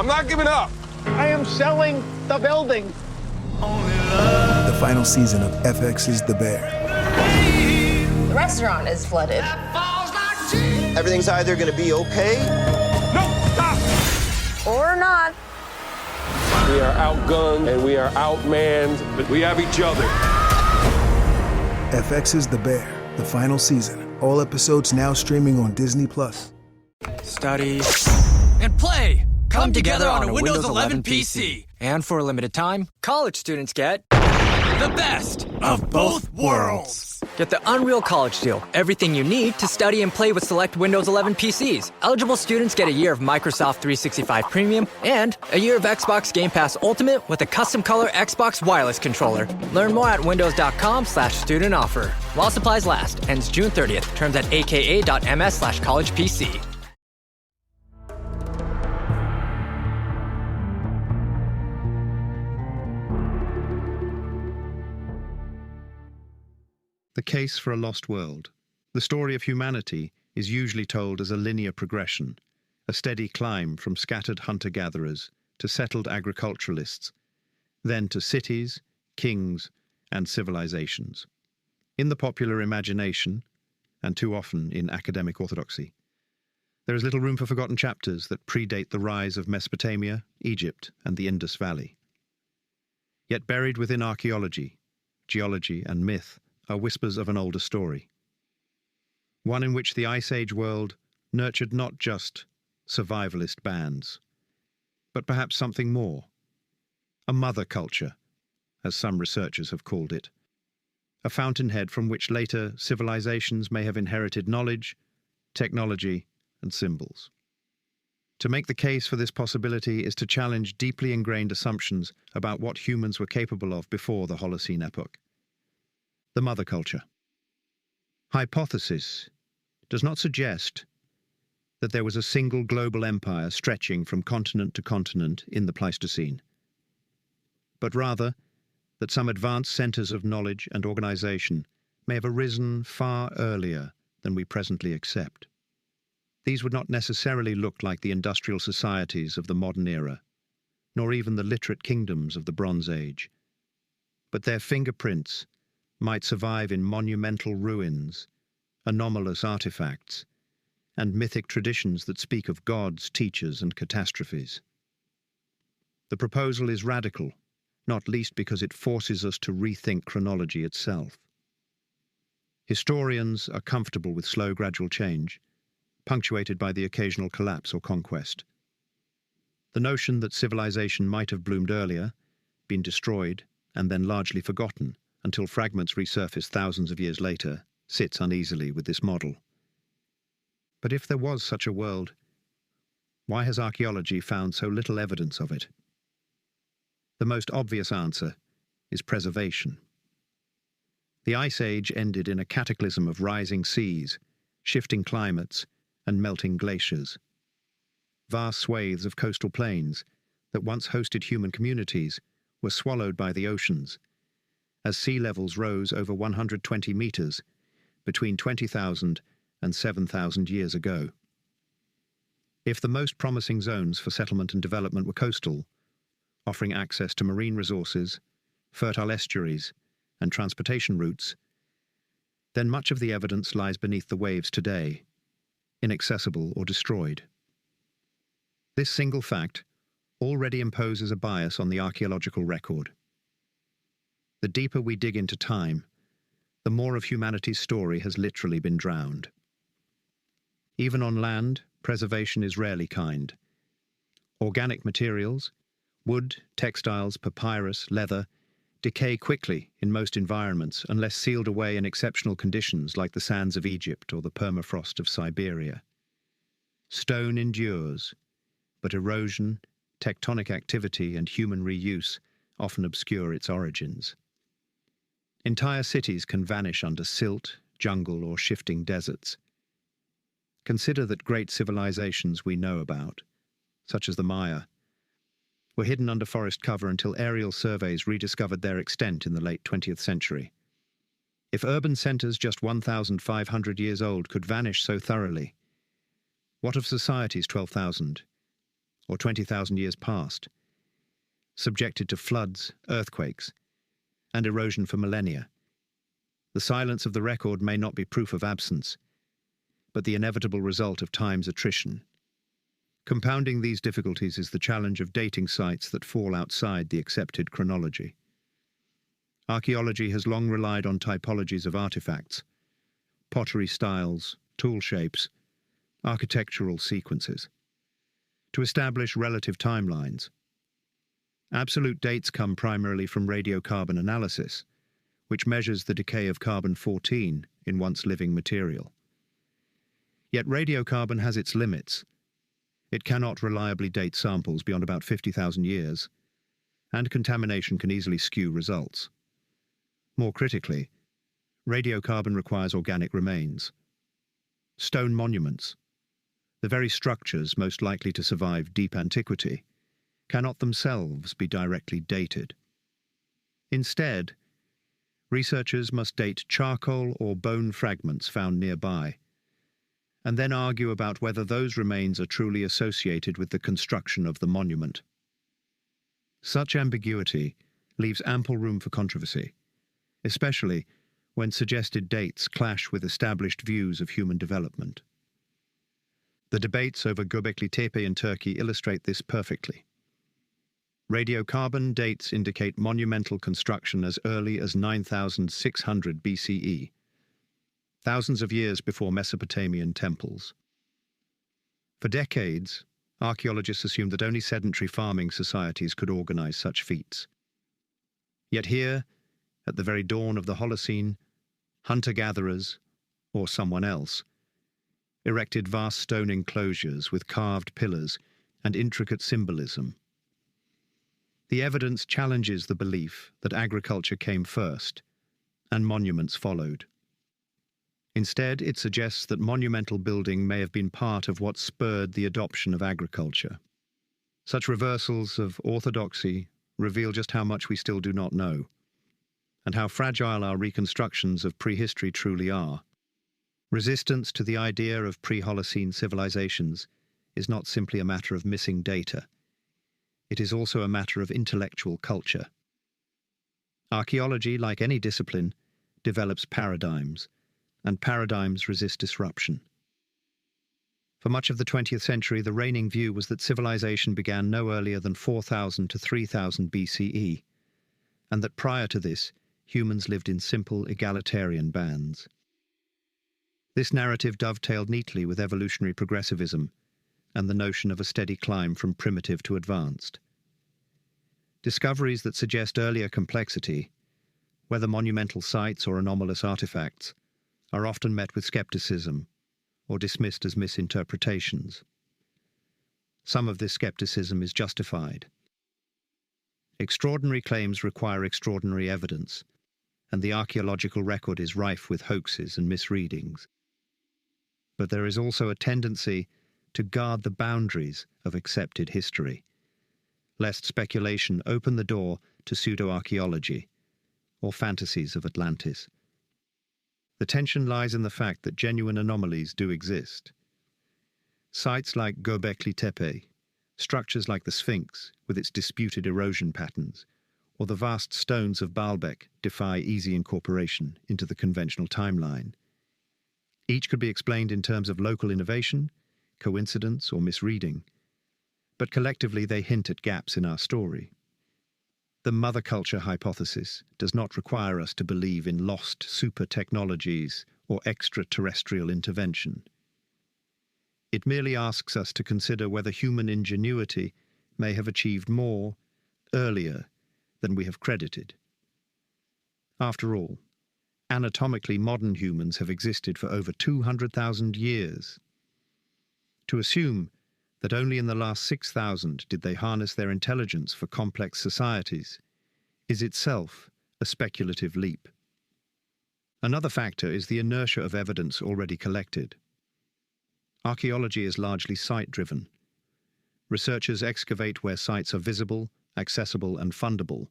I'm not giving up. I am selling the building. The final season of FX's The Bear. The restaurant is flooded. Everything's either gonna be okay. No, stop! Or not. We are outgunned and we are outmanned, but we have each other. FX's The Bear, the final season. All episodes now streaming on Disney+. Study and play come together on a Windows 11 PC. And for a limited time, college students get the best of both worlds. Get the Unreal College Deal. Everything you need to study and play with select Windows 11 PCs. Eligible students get a year of Microsoft 365 Premium and a year of Xbox Game Pass Ultimate with a custom color Xbox wireless controller. Learn more at windows.com/student offer. While supplies last. Ends June 30th. Terms at aka.ms/collegepc. The Case for a Lost World. The story of humanity is usually told as a linear progression, a steady climb from scattered hunter-gatherers to settled agriculturalists, then to cities, kings, and civilizations. In the popular imagination, and too often in academic orthodoxy, there is little room for forgotten chapters that predate the rise of Mesopotamia, Egypt, and the Indus Valley. Yet buried within archaeology, geology, and myth are whispers of an older story. One in which the Ice Age world nurtured not just survivalist bands, but perhaps something more. A mother culture, as some researchers have called it. A fountainhead from which later civilizations may have inherited knowledge, technology, and symbols. To make the case for this possibility is to challenge deeply ingrained assumptions about what humans were capable of before the Holocene epoch. The mother culture. Hypothesis does not suggest that there was a single global empire stretching from continent to continent in the Pleistocene, but rather that some advanced centers of knowledge and organization may have arisen far earlier than we presently accept. These would not necessarily look like the industrial societies of the modern era, nor even the literate kingdoms of the Bronze Age, but their fingerprints might survive in monumental ruins, anomalous artifacts, and mythic traditions that speak of gods, teachers, and catastrophes. The proposal is radical, not least because it forces us to rethink chronology itself. Historians are comfortable with slow, gradual change, punctuated by the occasional collapse or conquest. The notion that civilization might have bloomed earlier, been destroyed, and then largely forgotten, until fragments resurface thousands of years later, sits uneasily with this model. But if there was such a world, why has archaeology found so little evidence of it? The most obvious answer is preservation. The Ice Age ended in a cataclysm of rising seas, shifting climates, and melting glaciers. Vast swathes of coastal plains that once hosted human communities were swallowed by the oceans, as sea levels rose over 120 meters between 20,000 and 7,000 years ago. If the most promising zones for settlement and development were coastal, offering access to marine resources, fertile estuaries, and transportation routes, then much of the evidence lies beneath the waves today, inaccessible or destroyed. This single fact already imposes a bias on the archaeological record. The deeper we dig into time, the more of humanity's story has literally been drowned. Even on land, preservation is rarely kind. Organic materials, wood, textiles, papyrus, leather, decay quickly in most environments unless sealed away in exceptional conditions like the sands of Egypt or the permafrost of Siberia. Stone endures, but erosion, tectonic activity, and human reuse often obscure its origins. Entire cities can vanish under silt, jungle, or shifting deserts. Consider that great civilizations we know about, such as the Maya, were hidden under forest cover until aerial surveys rediscovered their extent in the late 20th century. If urban centers just 1,500 years old could vanish so thoroughly, what of societies 12,000 or 20,000 years past, subjected to floods, earthquakes, and erosion for millennia. The silence of the record may not be proof of absence, but the inevitable result of time's attrition. Compounding these difficulties is the challenge of dating sites that fall outside the accepted chronology. Archaeology has long relied on typologies of artifacts, pottery styles, tool shapes, architectural sequences, to establish relative timelines. Absolute dates come primarily from radiocarbon analysis, which measures the decay of carbon-14 in once living material. Yet radiocarbon has its limits. It cannot reliably date samples beyond about 50,000 years, and contamination can easily skew results. More critically, radiocarbon requires organic remains. Stone monuments, the very structures most likely to survive deep antiquity, cannot themselves be directly dated. Instead, researchers must date charcoal or bone fragments found nearby, and then argue about whether those remains are truly associated with the construction of the monument. Such ambiguity leaves ample room for controversy, especially when suggested dates clash with established views of human development. The debates over Göbekli Tepe in Turkey illustrate this perfectly. Radiocarbon dates indicate monumental construction as early as 9,600 BCE, thousands of years before Mesopotamian temples. For decades, archaeologists assumed that only sedentary farming societies could organize such feats. Yet here, at the very dawn of the Holocene, hunter-gatherers, or someone else, erected vast stone enclosures with carved pillars and intricate symbolism. The evidence challenges the belief that agriculture came first, and monuments followed. Instead, it suggests that monumental building may have been part of what spurred the adoption of agriculture. Such reversals of orthodoxy reveal just how much we still do not know, and how fragile our reconstructions of prehistory truly are. Resistance to the idea of pre-Holocene civilizations is not simply a matter of missing data. It is also a matter of intellectual culture. Archaeology, like any discipline, develops paradigms, and paradigms resist disruption. For much of the 20th century, the reigning view was that civilization began no earlier than 4,000 to 3,000 BCE, and that prior to this, humans lived in simple, egalitarian bands. This narrative dovetailed neatly with evolutionary progressivism and the notion of a steady climb from primitive to advanced. Discoveries that suggest earlier complexity, whether monumental sites or anomalous artifacts, are often met with skepticism or dismissed as misinterpretations. Some of this skepticism is justified. Extraordinary claims require extraordinary evidence, and the archaeological record is rife with hoaxes and misreadings. But there is also a tendency to guard the boundaries of accepted history, lest speculation open the door to pseudo-archaeology or fantasies of Atlantis. The tension lies in the fact that genuine anomalies do exist. Sites like Göbekli Tepe, structures like the Sphinx with its disputed erosion patterns, or the vast stones of Baalbek defy easy incorporation into the conventional timeline. Each could be explained in terms of local innovation, coincidence, or misreading, but collectively they hint at gaps in our story. The mother culture hypothesis does not require us to believe in lost super technologies or extraterrestrial intervention. It merely asks us to consider whether human ingenuity may have achieved more earlier than we have credited. After all, anatomically modern humans have existed for over 200,000 years. To assume that only in the last 6,000 did they harness their intelligence for complex societies is itself a speculative leap. Another factor is the inertia of evidence already collected. Archaeology is largely site-driven. Researchers excavate where sites are visible, accessible, and fundable.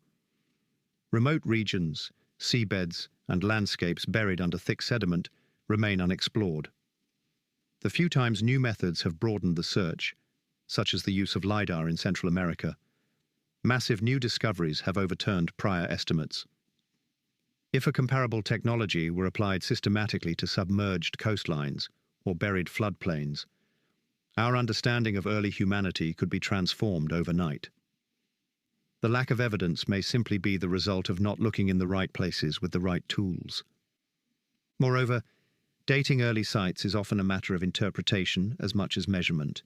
Remote regions, seabeds, and landscapes buried under thick sediment remain unexplored. The few times new methods have broadened the search, such as the use of LiDAR in Central America, massive new discoveries have overturned prior estimates. If a comparable technology were applied systematically to submerged coastlines or buried floodplains, our understanding of early humanity could be transformed overnight. The lack of evidence may simply be the result of not looking in the right places with the right tools. Moreover, dating early sites is often a matter of interpretation as much as measurement.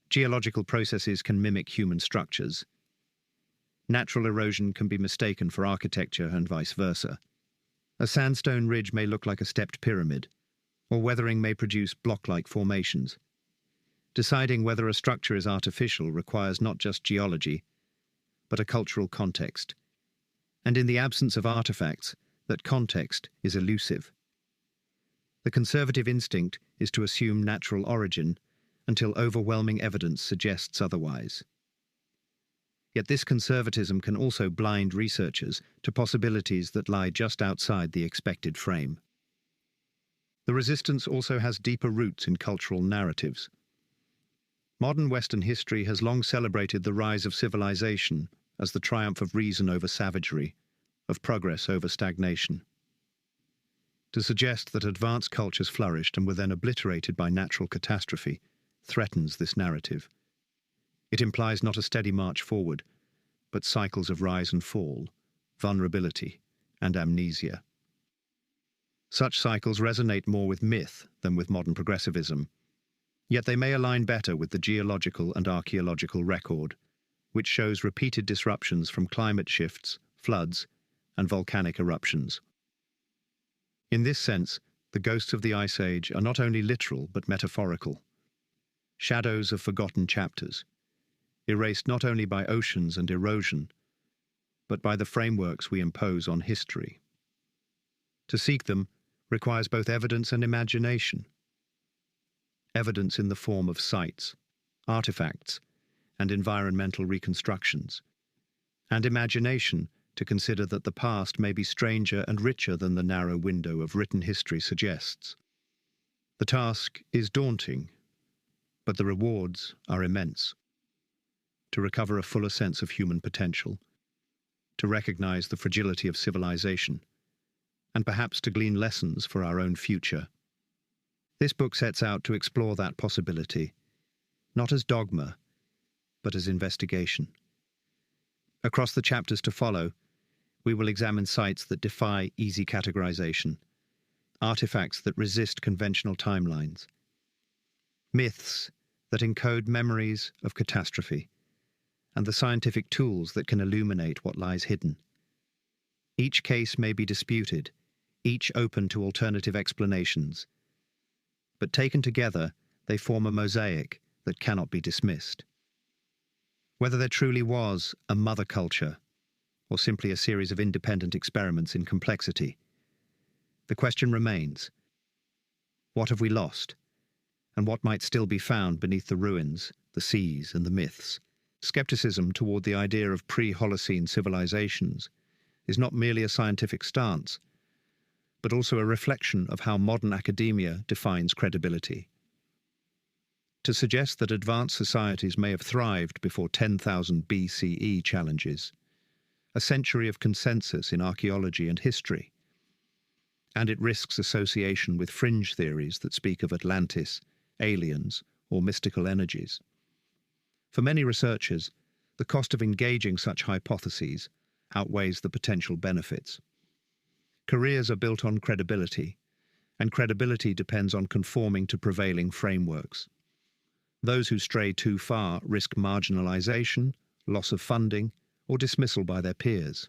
Geological processes can mimic human structures. Natural erosion can be mistaken for architecture and vice versa. A sandstone ridge may look like a stepped pyramid, or weathering may produce block-like formations. Deciding whether a structure is artificial requires not just geology, but a cultural context. And in the absence of artifacts, that context is elusive. The conservative instinct is to assume natural origin until overwhelming evidence suggests otherwise. Yet this conservatism can also blind researchers to possibilities that lie just outside the expected frame. The resistance also has deeper roots in cultural narratives. Modern Western history has long celebrated the rise of civilization as the triumph of reason over savagery, of progress over stagnation. To suggest that advanced cultures flourished and were then obliterated by natural catastrophe threatens this narrative. It implies not a steady march forward, but cycles of rise and fall, vulnerability, and amnesia. Such cycles resonate more with myth than with modern progressivism, yet they may align better with the geological and archaeological record, which shows repeated disruptions from climate shifts, floods, and volcanic eruptions. In this sense, the ghosts of the Ice Age are not only literal but metaphorical. Shadows of forgotten chapters, erased not only by oceans and erosion, but by the frameworks we impose on history. To seek them requires both evidence and imagination. Evidence in the form of sites, artifacts, and environmental reconstructions, and imagination to consider that the past may be stranger and richer than the narrow window of written history suggests. The task is daunting, but the rewards are immense. To recover a fuller sense of human potential, to recognize the fragility of civilization, and perhaps to glean lessons for our own future. This book sets out to explore that possibility, not as dogma, but as investigation. Across the chapters to follow, we will examine sites that defy easy categorization, artifacts that resist conventional timelines, myths that encode memories of catastrophe, and the scientific tools that can illuminate what lies hidden. Each case may be disputed, each open to alternative explanations, but taken together, they form a mosaic that cannot be dismissed. Whether there truly was a mother culture, or simply a series of independent experiments in complexity, the question remains: what have we lost, and what might still be found beneath the ruins, the seas, and the myths? Skepticism toward the idea of pre-Holocene civilizations is not merely a scientific stance, but also a reflection of how modern academia defines credibility. To suggest that advanced societies may have thrived before 10,000 BCE challenges a century of consensus in archaeology and history, and it risks association with fringe theories that speak of Atlantis, aliens, or mystical energies. For many researchers, the cost of engaging such hypotheses outweighs the potential benefits. Careers are built on credibility, and credibility depends on conforming to prevailing frameworks. Those who stray too far risk marginalization, loss of funding, or dismissal by their peers.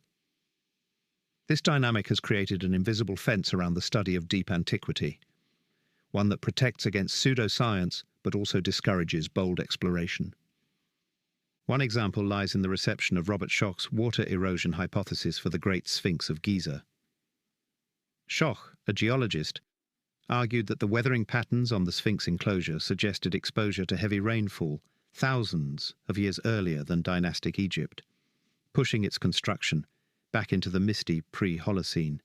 This dynamic has created an invisible fence around the study of deep antiquity, one that protects against pseudoscience but also discourages bold exploration. One example lies in the reception of Robert Schoch's water erosion hypothesis for the Great Sphinx of Giza. Schoch, a geologist, argued that the weathering patterns on the Sphinx enclosure suggested exposure to heavy rainfall thousands of years earlier than dynastic Egypt, pushing its construction back into the misty pre-Holocene.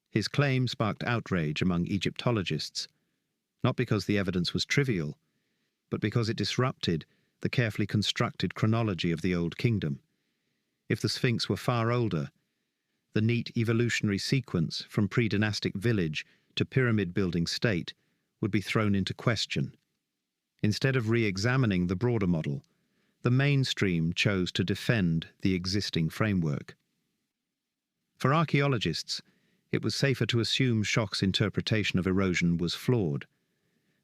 His claim sparked outrage among Egyptologists, not because the evidence was trivial, but because it disrupted the carefully constructed chronology of the Old Kingdom. If the Sphinx were far older, the neat evolutionary sequence from pre-dynastic village to pyramid-building state would be thrown into question. Instead of re-examining the broader model, the mainstream chose to defend the existing framework. For archaeologists, it was safer to assume Schoch's interpretation of erosion was flawed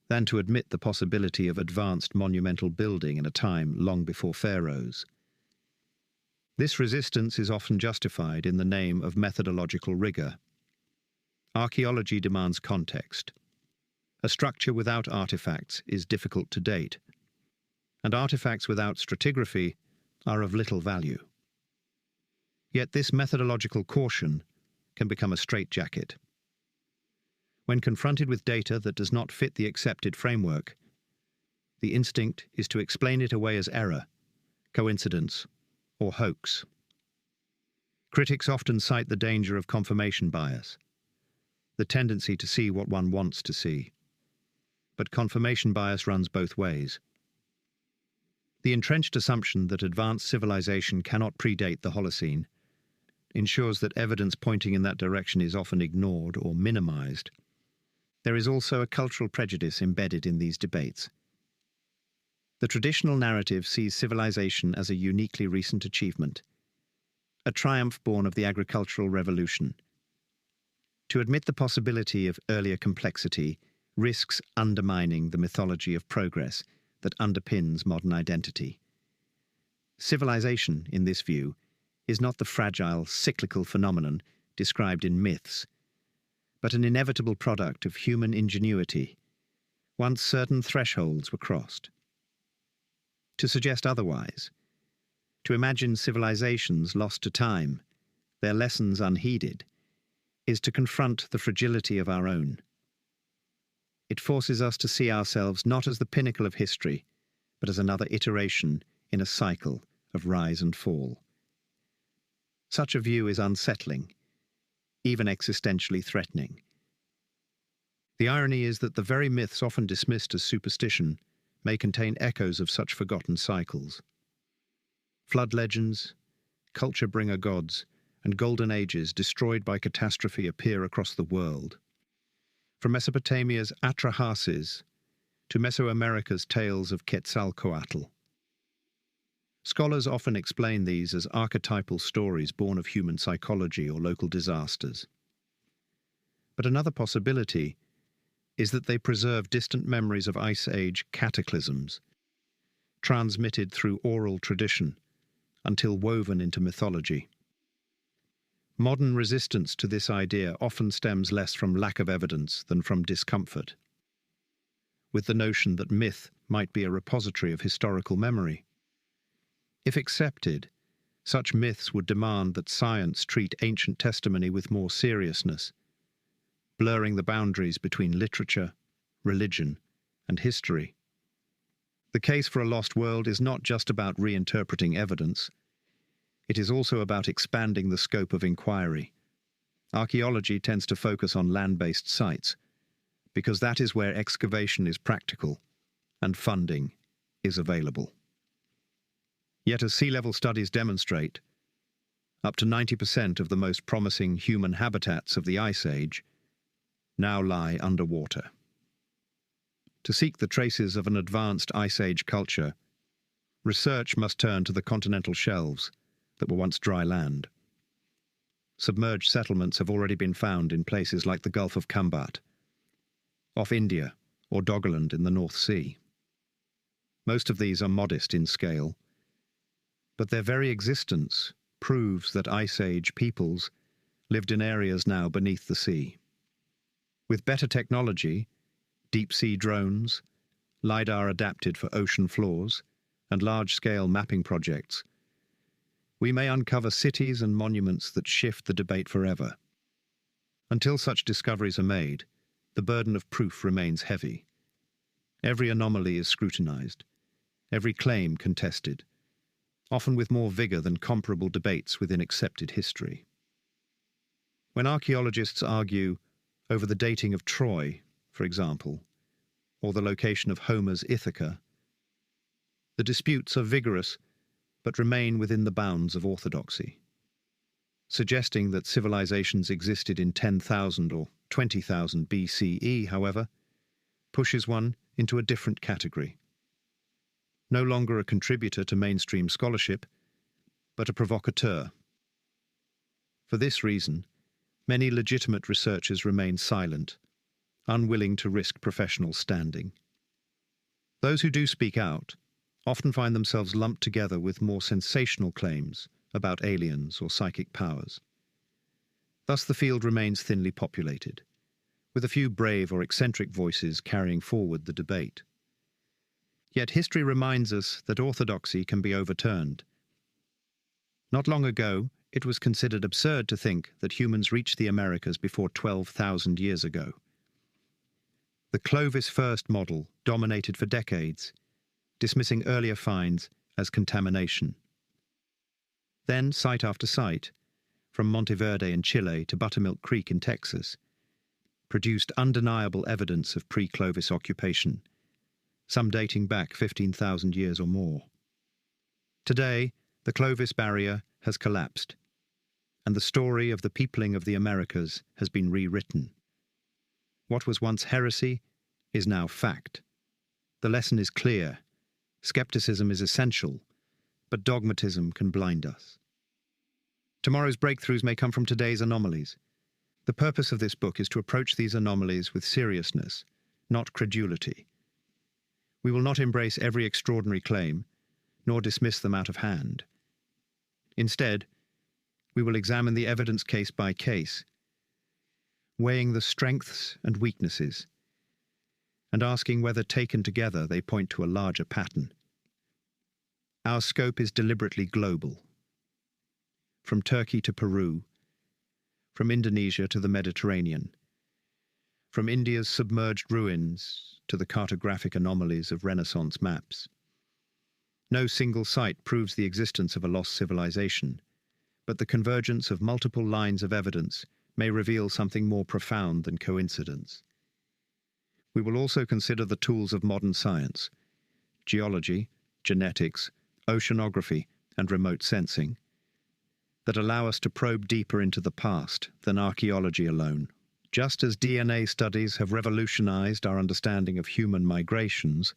than to admit the possibility of advanced monumental building in a time long before pharaohs. This resistance is often justified in the name of methodological rigor. Archaeology demands context. A structure without artifacts is difficult to date, and artifacts without stratigraphy are of little value. Yet this methodological caution can become a straitjacket. When confronted with data that does not fit the accepted framework, the instinct is to explain it away as error, coincidence, or hoax. Critics often cite the danger of confirmation bias, the tendency to see what one wants to see. But confirmation bias runs both ways. The entrenched assumption that advanced civilization cannot predate the Holocene ensures that evidence pointing in that direction is often ignored or minimized. There is also a cultural prejudice embedded in these debates. The traditional narrative sees civilization as a uniquely recent achievement, a triumph born of the agricultural revolution. To admit the possibility of earlier complexity risks undermining the mythology of progress that underpins modern identity. Civilization, in this view, is not the fragile, cyclical phenomenon described in myths, but an inevitable product of human ingenuity, once certain thresholds were crossed. To suggest otherwise, to imagine civilizations lost to time, their lessons unheeded, is to confront the fragility of our own. It forces us to see ourselves not as the pinnacle of history, but as another iteration in a cycle of rise and fall. Such a view is unsettling, even existentially threatening. The irony is that the very myths often dismissed as superstition may contain echoes of such forgotten cycles. Flood legends, culture-bringer gods, and golden ages destroyed by catastrophe appear across the world. From Mesopotamia's Atrahasis to Mesoamerica's tales of Quetzalcoatl. Scholars often explain these as archetypal stories born of human psychology or local disasters. But another possibility is that they preserve distant memories of Ice Age cataclysms, transmitted through oral tradition until woven into mythology. Modern resistance to this idea often stems less from lack of evidence than from discomfort, with the notion that myth might be a repository of historical memory. If accepted, such myths would demand that science treat ancient testimony with more seriousness, blurring the boundaries between literature, religion, and history. The case for a lost world is not just about reinterpreting evidence. It is also about expanding the scope of inquiry. Archaeology tends to focus on land-based sites, because that is where excavation is practical and funding is available. Yet as sea level studies demonstrate, up to 90% of the most promising human habitats of the Ice Age now lie underwater. To seek the traces of an advanced Ice Age culture, research must turn to the continental shelves that were once dry land. Submerged settlements have already been found in places like the Gulf of Kambat, off India or Doggerland in the North Sea. Most of these are modest in scale, but their very existence proves that Ice Age peoples lived in areas now beneath the sea. With better technology, deep-sea drones, LiDAR adapted for ocean floors, and large-scale mapping projects, we may uncover cities and monuments that shift the debate forever. Until such discoveries are made, the burden of proof remains heavy. Every anomaly is scrutinized, every claim contested, often with more vigor than comparable debates within accepted history. When archaeologists argue over the dating of Troy, for example, or the location of Homer's Ithaca, The disputes are vigorous, but remain within the bounds of orthodoxy. Suggesting that civilizations existed in 10,000 or 20,000 BCE, however, pushes one into a different category. No longer a contributor to mainstream scholarship, but a provocateur. For this reason, many legitimate researchers remain silent, unwilling to risk professional standing. Those who do speak out often find themselves lumped together with more sensational claims about aliens or psychic powers. Thus the field remains thinly populated, with a few brave or eccentric voices carrying forward the debate. Yet history reminds us that orthodoxy can be overturned. Not long ago, it was considered absurd to think that humans reached the Americas before 12,000 years ago. The Clovis first model dominated for decades, dismissing earlier finds as contamination. Then, site after site, from Monteverde in Chile to Buttermilk Creek in Texas, produced undeniable evidence of pre-Clovis occupation, some dating back 15,000 years or more. Today, the Clovis barrier has collapsed, and the story of the peopling of the Americas has been rewritten. What was once heresy is now fact. The lesson is clear. Skepticism is essential, but dogmatism can blind us. Tomorrow's breakthroughs may come from today's anomalies. The purpose of this book is to approach these anomalies with seriousness, not credulity. We will not embrace every extraordinary claim, nor dismiss them out of hand. Instead, we will examine the evidence case by case, weighing the strengths and weaknesses, and asking whether taken together they point to a larger pattern. Our scope is deliberately global. From Turkey to Peru, from Indonesia to the Mediterranean, from India's submerged ruins to the cartographic anomalies of Renaissance maps. No single site proves the existence of a lost civilization, but the convergence of multiple lines of evidence may reveal something more profound than coincidence. We will also consider the tools of modern science, geology, genetics, oceanography, and remote sensing, that allow us to probe deeper into the past than archaeology alone. Just as DNA studies have revolutionized our understanding of human migrations,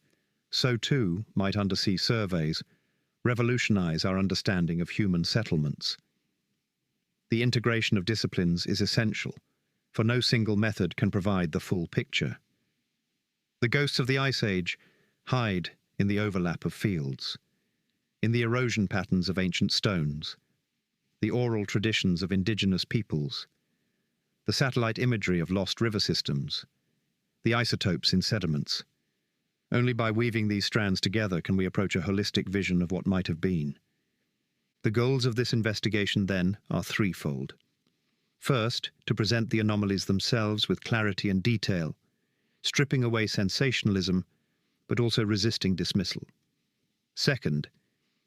so too might undersea surveys revolutionize our understanding of human settlements. The integration of disciplines is essential, for no single method can provide the full picture. The ghosts of the Ice Age hide in the overlap of fields, in the erosion patterns of ancient stones, the oral traditions of indigenous peoples, the satellite imagery of lost river systems, the isotopes in sediments. Only by weaving these strands together can we approach a holistic vision of what might have been. The goals of this investigation, then, are threefold. First, to present the anomalies themselves with clarity and detail, stripping away sensationalism, but also resisting dismissal. Second,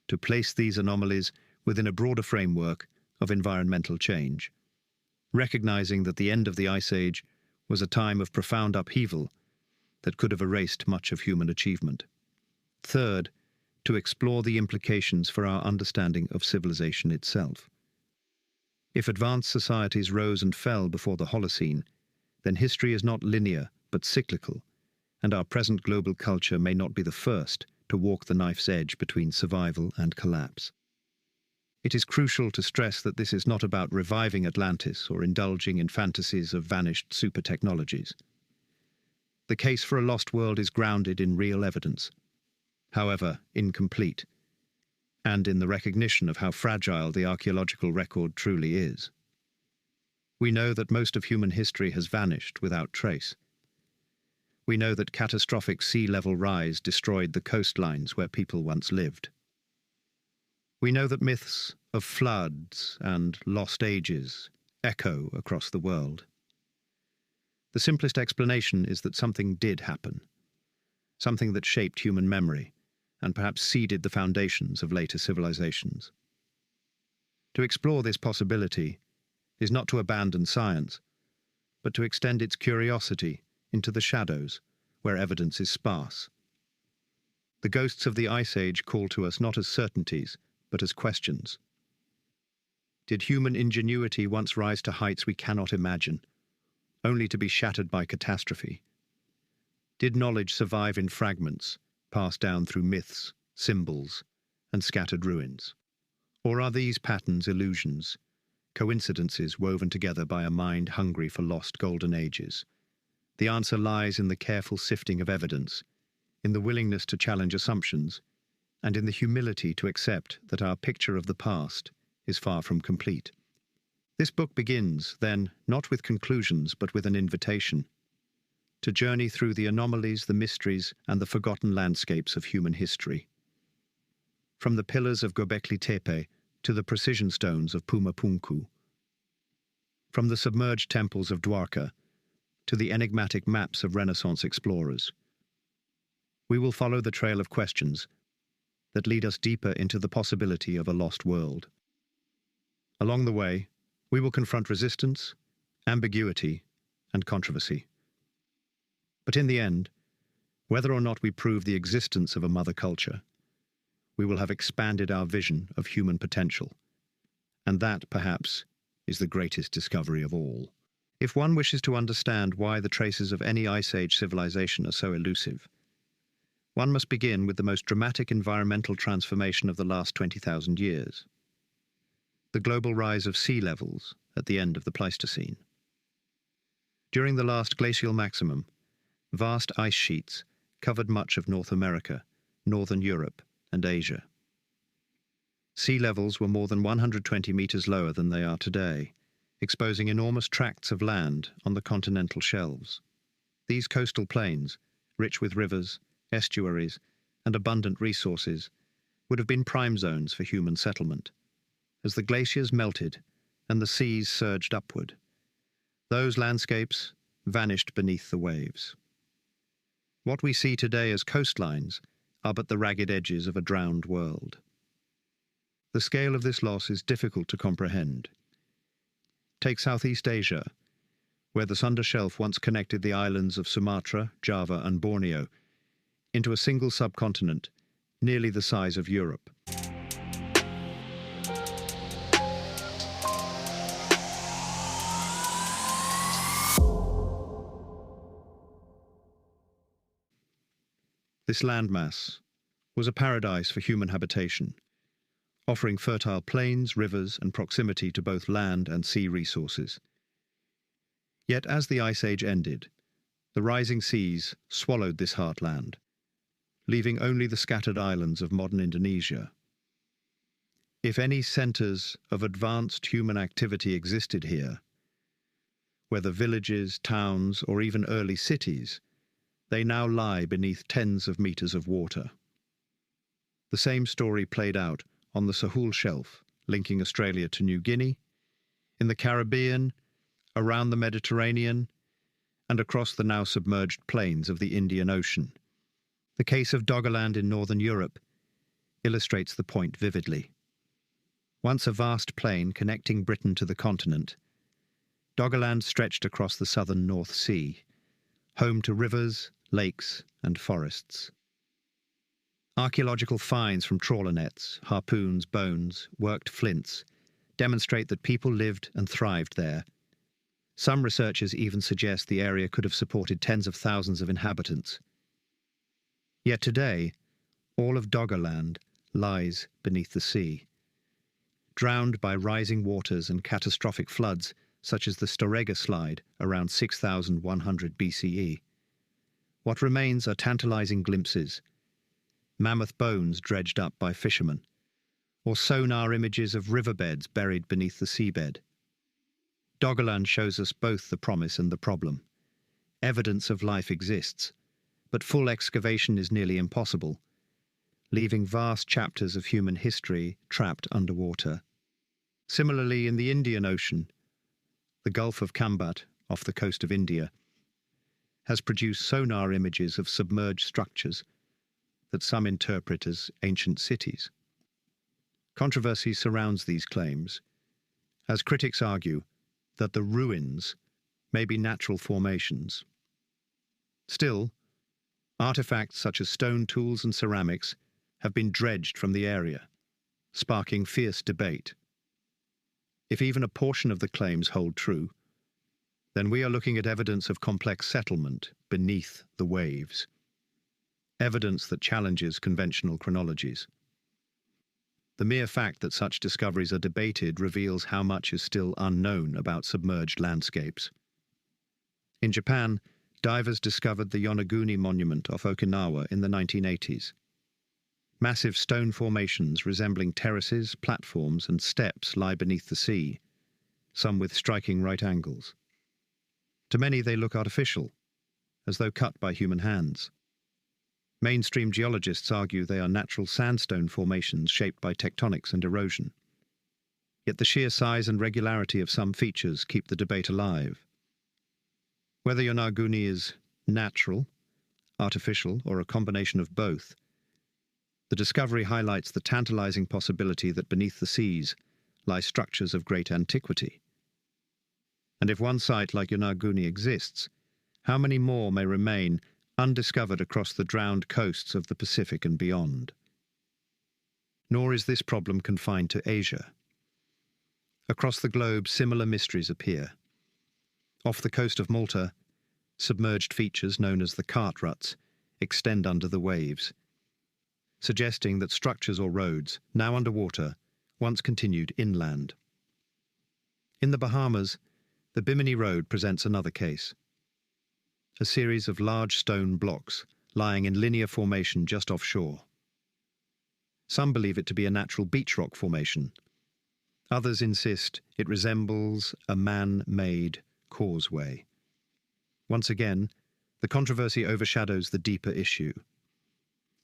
to place these anomalies within a broader framework of environmental change, recognizing that the end of the Ice Age was a time of profound upheaval that could have erased much of human achievement. Third, to explore the implications for our understanding of civilization itself. If advanced societies rose and fell before the Holocene, then history is not linear but cyclical, and our present global culture may not be the first to walk the knife's edge between survival and collapse. It is crucial to stress that this is not about reviving Atlantis or indulging in fantasies of vanished super technologies. The case for a lost world is grounded in real evidence, however incomplete, and in the recognition of how fragile the archaeological record truly is. We know that most of human history has vanished without trace. We know that catastrophic sea level rise destroyed the coastlines where people once lived. We know that myths of floods and lost ages echo across the world. The simplest explanation is that something did happen, something that shaped human memory and perhaps seeded the foundations of later civilizations. To explore this possibility is not to abandon science, but to extend its curiosity into the shadows where evidence is sparse. The ghosts of the Ice Age call to us not as certainties, but as questions. Did human ingenuity once rise to heights we cannot imagine, only to be shattered by catastrophe? Did knowledge survive in fragments, passed down through myths, symbols, and scattered ruins? Or are these patterns illusions, coincidences woven together by a mind hungry for lost golden ages? The answer lies in the careful sifting of evidence, in the willingness to challenge assumptions, and in the humility to accept that our picture of the past is far from complete. This book begins, then, not with conclusions, but with an invitation to journey through the anomalies, the mysteries, and the forgotten landscapes of human history. From the pillars of Göbekli Tepe to the precision stones of Pumapunku. From the submerged temples of Dwarka to the enigmatic maps of Renaissance explorers. We will follow the trail of questions that lead us deeper into the possibility of a lost world. Along the way, we will confront resistance, ambiguity, and controversy. But in the end, whether or not we prove the existence of a mother culture, we will have expanded our vision of human potential. And that, perhaps, is the greatest discovery of all. If one wishes to understand why the traces of any Ice Age civilization are so elusive, one must begin with the most dramatic environmental transformation of the last 20,000 years. The global rise of sea levels at the end of the Pleistocene. During the last glacial maximum, vast ice sheets covered much of North America, Northern Europe, and Asia. Sea levels were more than 120 meters lower than they are today, exposing enormous tracts of land on the continental shelves. These coastal plains, rich with rivers, estuaries, and abundant resources, would have been prime zones for human settlement. As the glaciers melted and the seas surged upward, those landscapes vanished beneath the waves. What we see today as coastlines are but the ragged edges of a drowned world. The scale of this loss is difficult to comprehend. Take Southeast Asia, where the Sunda Shelf once connected the islands of Sumatra, Java, and Borneo into a single subcontinent, nearly the size of Europe. This landmass was a paradise for human habitation, offering fertile plains, rivers, and proximity to both land and sea resources. Yet as the Ice Age ended, the rising seas swallowed this heartland, leaving only the scattered islands of modern Indonesia. If any centers of advanced human activity existed here, whether villages, towns, or even early cities, they now lie beneath tens of meters of water. The same story played out on the Sahul Shelf, linking Australia to New Guinea, in the Caribbean, around the Mediterranean, and across the now submerged plains of the Indian Ocean. The case of Doggerland in northern Europe illustrates the point vividly. Once a vast plain connecting Britain to the continent, Doggerland stretched across the southern North Sea, home to rivers, lakes, and forests. Archaeological finds from trawler nets, harpoons, bones, worked flints demonstrate that people lived and thrived there. Some researchers even suggest the area could have supported tens of thousands of inhabitants. Yet today, all of Doggerland lies beneath the sea, drowned by rising waters and catastrophic floods such as the Storegga slide around 6,100 BCE. What remains are tantalizing glimpses, mammoth bones dredged up by fishermen, or sonar images of riverbeds buried beneath the seabed. Doggerland shows us both the promise and the problem. Evidence of life exists, but full excavation is nearly impossible, leaving vast chapters of human history trapped underwater. Similarly, in the Indian Ocean, the Gulf of Kambat, off the coast of India, has produced sonar images of submerged structures that some interpret as ancient cities. Controversy surrounds these claims, as critics argue that the ruins may be natural formations. Still, artifacts such as stone tools and ceramics have been dredged from the area, sparking fierce debate. If even a portion of the claims hold true, then we are looking at evidence of complex settlement beneath the waves. Evidence that challenges conventional chronologies. The mere fact that such discoveries are debated reveals how much is still unknown about submerged landscapes. In Japan, divers discovered the Yonaguni Monument off Okinawa in the 1980s. Massive stone formations resembling terraces, platforms, and steps lie beneath the sea, some with striking right angles. To many they look artificial, as though cut by human hands. Mainstream geologists argue they are natural sandstone formations shaped by tectonics and erosion. Yet the sheer size and regularity of some features keep the debate alive. Whether Yonaguni is natural, artificial, or a combination of both, the discovery highlights the tantalizing possibility that beneath the seas lie structures of great antiquity. And if one site like Yonaguni exists, how many more may remain undiscovered across the drowned coasts of the Pacific and beyond? Nor is this problem confined to Asia. Across the globe, similar mysteries appear. Off the coast of Malta, submerged features known as the cart ruts extend under the waves, suggesting that structures or roads, now underwater, once continued inland. In the Bahamas, the Bimini Road presents another case. A series of large stone blocks lying in linear formation just offshore. Some believe it to be a natural beach rock formation. Others insist it resembles a man-made causeway. Once again, the controversy overshadows the deeper issue.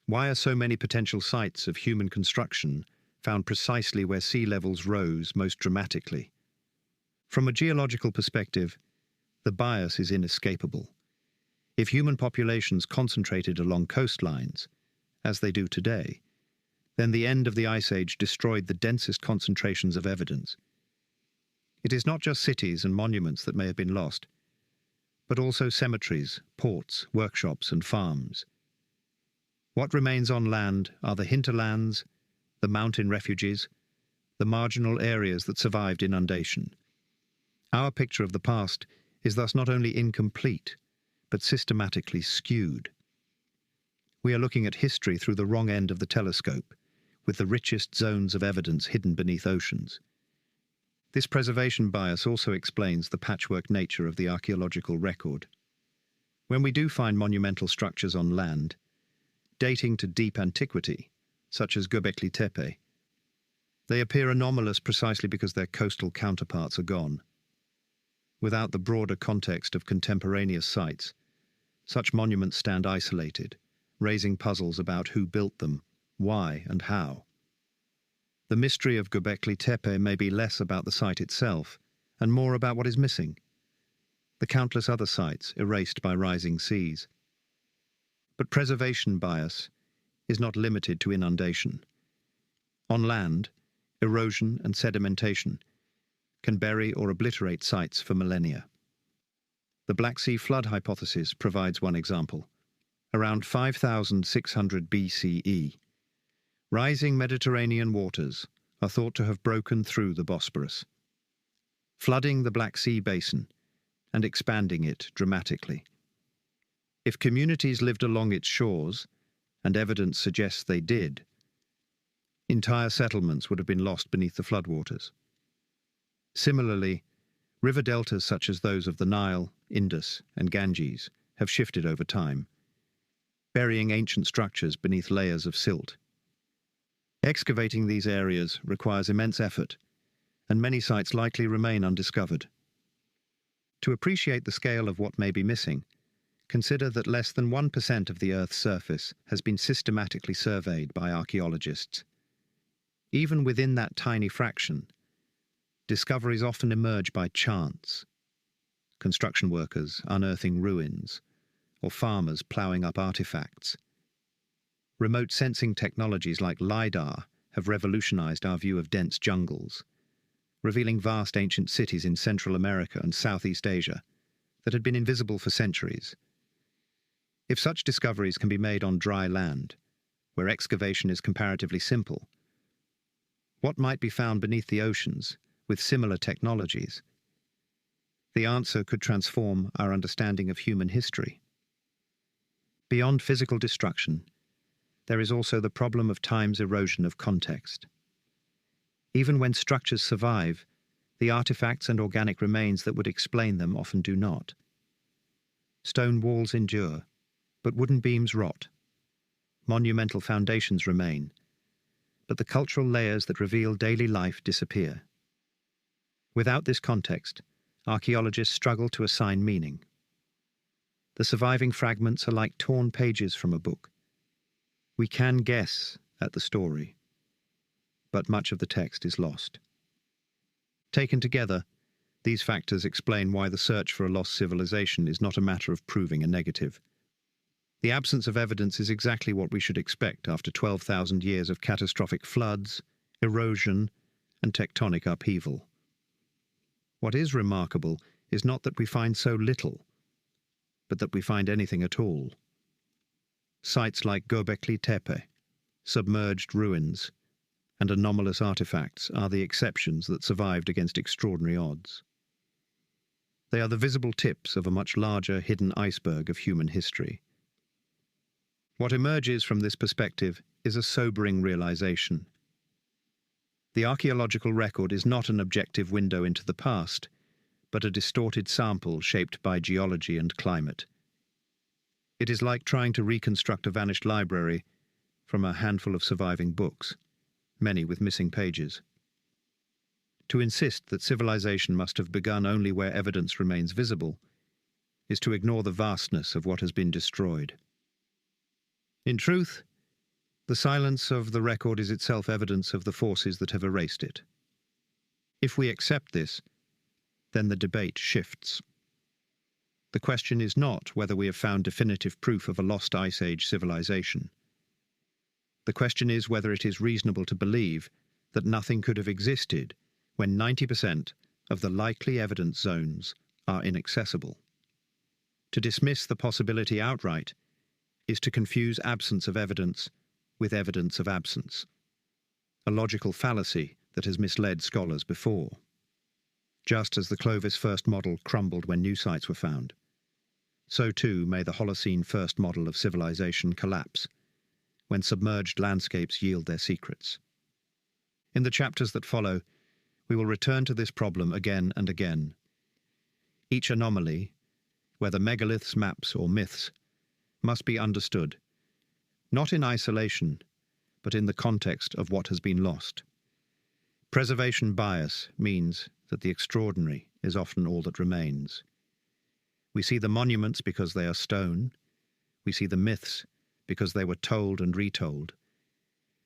Why are so many potential sites of human construction found precisely where sea levels rose most dramatically? From a geological perspective, the bias is inescapable. If human populations concentrated along coastlines, as they do today, then the end of the Ice Age destroyed the densest concentrations of evidence. It is not just cities and monuments that may have been lost, but also cemeteries, ports, workshops, and farms. What remains on land are the hinterlands, the mountain refuges, the marginal areas that survived inundation. Our picture of the past is thus not only incomplete, but systematically skewed. We are looking at history through the wrong end of the telescope, with the richest zones of evidence hidden beneath oceans. This preservation bias also explains the patchwork nature of the archaeological record. When we do find monumental structures on land, dating to deep antiquity, such as Göbekli Tepe, they appear anomalous precisely because their coastal counterparts are gone. Without the broader context of contemporaneous sites, such monuments stand isolated, raising puzzles about who built them, why, and how. The mystery of Göbekli Tepe may be less about the site itself, and more about what is missing, the countless other sites erased by rising seas. But preservation bias is not limited to inundation. On land, erosion and sedimentation can bury or obliterate sites for millennia. The Black Sea flood hypothesis provides one example. Around 5,600 BCE, rising Mediterranean waters are thought to have broken through the Bosporus, flooding the Black Sea basin and expanding it dramatically. If communities lived along its shores, and evidence suggests they did, entire settlements would have been lost beneath the floodwaters. Similarly, river deltas such as those of the Nile, Indus, and Ganges have shifted over time, burying ancient structures beneath layers of silt. Excavating these areas requires immense effort, and many sites likely remain undiscovered. To appreciate the scale of what may be missing, consider that less than 1% of the Earth's surface has been systematically surveyed by archaeologists. Even within that tiny fraction, discoveries often emerge by chance. Construction workers unearthing ruins, or farmers ploughing up artifacts. Remote sensing technologies like LiDAR have revolutionized our view of dense jungles, revealing vast ancient cities in Central America and Southeast Asia that had been invisible for centuries. If such discoveries can be made on dry land, where excavation is comparatively simple, what might be found beneath the oceans with similar technologies? The answer could transform our understanding of human history. Beyond physical destruction, there is also the problem of time's erosion of context. Even when structures survive, the artifacts and organic remains that would explain them often do not. Stone walls endure, but wooden beams rot. Monumental foundations remain, but the cultural layers that reveal daily life disappear. Without this context, archaeologists struggle to assign meaning. The surviving fragments are like torn pages from a book. We can guess at the story, but much of the text is lost. Taken together, these factors explain why the search for a lost civilization is not a matter of proving a negative. The absence of evidence is exactly what we should expect after 12,000 years of catastrophic floods, erosion, and tectonic upheaval. What is remarkable is not that we find so little, but that we find anything at all. Sites like Göbekli Tepe, submerged ruins, and anomalous artifacts are the exceptions that survived against extraordinary odds. They are the visible tips of a much larger hidden iceberg of human history. What emerges from this perspective is a sobering realization. The archaeological record is not an objective window into the past, but a distorted sample shaped by geology and climate. It is like trying to reconstruct a vanished library from a handful of surviving books, many with missing pages. To insist that civilization must have begun only where evidence remains visible is to ignore the vastness of what has been destroyed. In truth, the silence of the record is itself evidence of the forces that have erased it. If we accept this, then the debate shifts. The question is not whether we have found definitive proof of a lost Ice Age civilization. The question is whether it is reasonable to believe that nothing could have existed when 90% of the likely evidence zones are inaccessible. To dismiss the possibility outright is to confuse absence of evidence with evidence of absence, a logical fallacy that has misled scholars before. Just as the Clovis first model crumbled when new sites were found, so too may the Holocene first model of civilization collapse when submerged landscapes yield their secrets. In the chapters that follow, we will return to this problem again and again. Each anomaly, whether megaliths, maps, or myths, must be understood, not in isolation, but in the context of what has been lost. Preservation bias means that the extraordinary is often all that remains. We see the monuments because they are stone. We see the myths because they were told and retold.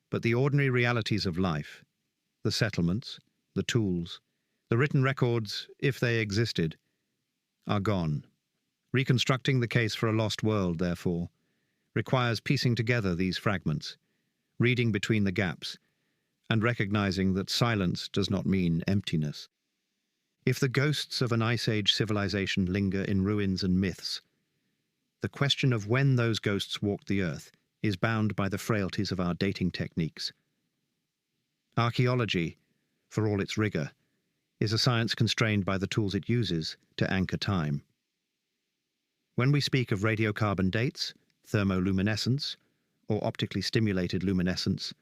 But the ordinary realities of life, the settlements, the tools, the written records, if they existed, are gone. Reconstructing the case for a lost world, therefore, requires piecing together these fragments, reading between the gaps, and recognizing that silence does not mean emptiness. If the ghosts of an Ice Age civilization linger in ruins and myths, the question of when those ghosts walked the earth is bound by the frailties of our dating techniques. Archaeology, for all its rigor, is a science constrained by the tools it uses to anchor time. When we speak of radiocarbon dates, thermoluminescence, or optically stimulated luminescence,